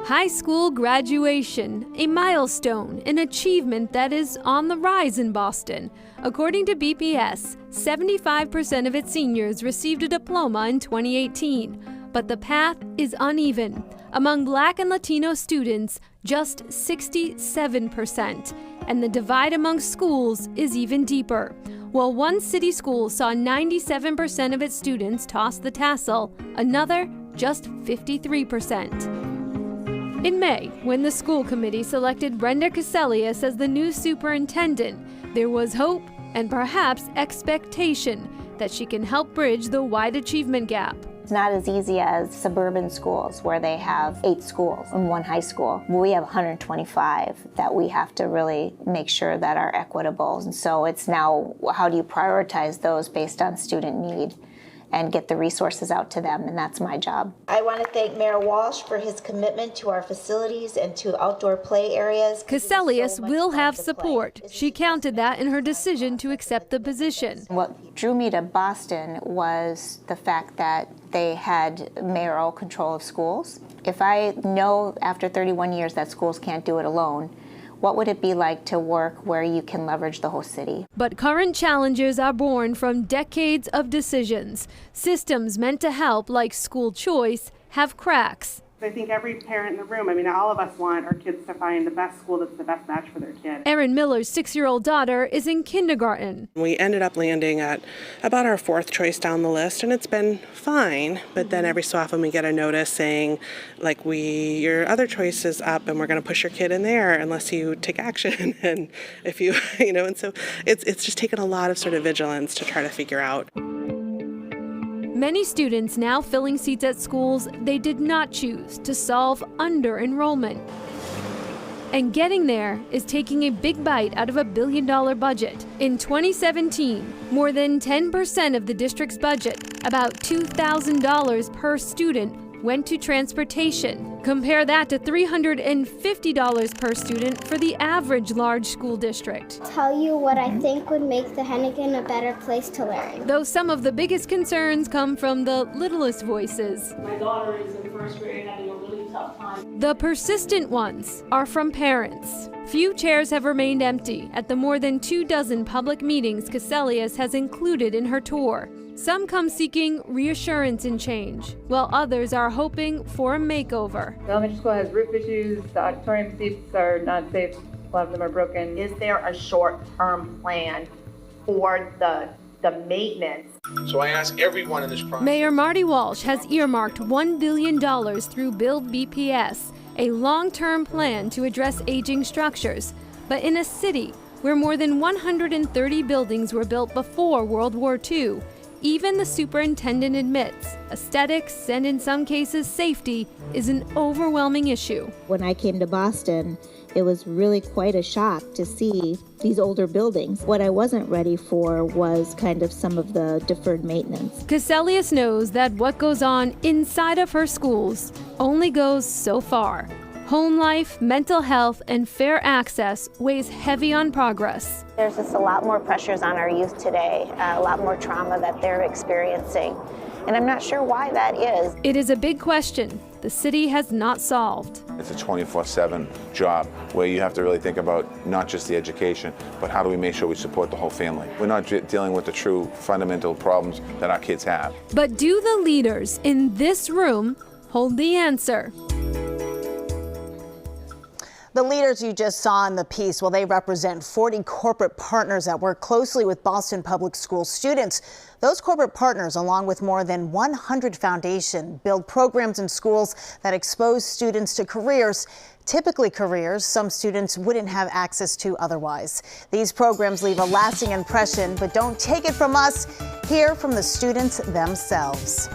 High school graduation, a milestone, an achievement that is on the rise in Boston. According to BPS, 75% of its seniors received a diploma in 2018, but the path is uneven. Among Black and Latino students, just 67%, and the divide among schools is even deeper. While one city school saw 97% of its students toss the tassel, another just 53%. In May, when the school committee selected Brenda Cassellius as the new superintendent, there was hope and perhaps expectation that she can help bridge the wide achievement gap. It's not as easy as suburban schools where they have 8 schools and 1 high school. We have 125 that we have to really make sure that are equitable. And so it's now, how do you prioritize those based on student need and get the resources out to them, and that's my job. I want to thank Mayor Walsh for his commitment to our facilities and to outdoor play areas. Cassellius will have support. She counted that in her decision to accept the position. What drew me to Boston was the fact that they had mayoral control of schools. If I know after 31 years that schools can't do it alone, what would it be like to work where you can leverage the whole city? But current challenges are born from decades of decisions. Systems meant to help, like school choice, have cracks. I think every parent in the room, all of us want our kids to find the best school that's the best match for their kid. Erin Miller's 6-year-old daughter is in kindergarten. We ended up landing at about our 4th choice down the list, and it's been fine. But then every so often we get a notice saying, like, your other choice is up, and we're going to push your kid in there unless you take action. And if you, and so it's just taken a lot of sort of vigilance to try to figure out. Many students now filling seats at schools they did not choose to solve under-enrollment. And getting there is taking a big bite out of a $1 billion budget. In 2017, more than 10% of the district's budget, about $2,000 per student, went to transportation. Compare that to $350 per student for the average large school district. Tell you what I think would make the Hennigan a better place to learn. Though some of the biggest concerns come from the littlest voices. My daughter is in 1st grade having a really tough time. The persistent ones are from parents. Few chairs have remained empty at the more than 24 public meetings Cassellius has included in her tour. Some come seeking reassurance and change, while others are hoping for a makeover. The elementary school has roof issues, the auditorium seats are not safe, a lot of them are broken. Is there a short-term plan for the maintenance? So I ask everyone in this process. Mayor Marty Walsh has earmarked $1 billion through Build BPS, a long-term plan to address aging structures, but in a city where more than 130 buildings were built before World War II, even the superintendent admits aesthetics and, in some cases, safety is an overwhelming issue. When I came to Boston, it was really quite a shock to see these older buildings. What I wasn't ready for was kind of some of the deferred maintenance. Cassellius knows that what goes on inside of her schools only goes so far. Home life, mental health, and fair access weighs heavy on progress. There's just a lot more pressures on our youth today, a lot more trauma that they're experiencing, and I'm not sure why that is. It is a big question the city has not solved. It's a 24/7 job where you have to really think about not just the education, but how do we make sure we support the whole family. We're not dealing with the true fundamental problems that our kids have. But do the leaders in this room hold the answer? The leaders you just saw in the piece, well, they represent 40 corporate partners that work closely with Boston Public School students. Those corporate partners, along with more than 100 foundations, build programs in schools that expose students to careers, typically careers some students wouldn't have access to otherwise. These programs leave a lasting impression, but don't take it from us. Hear from the students themselves.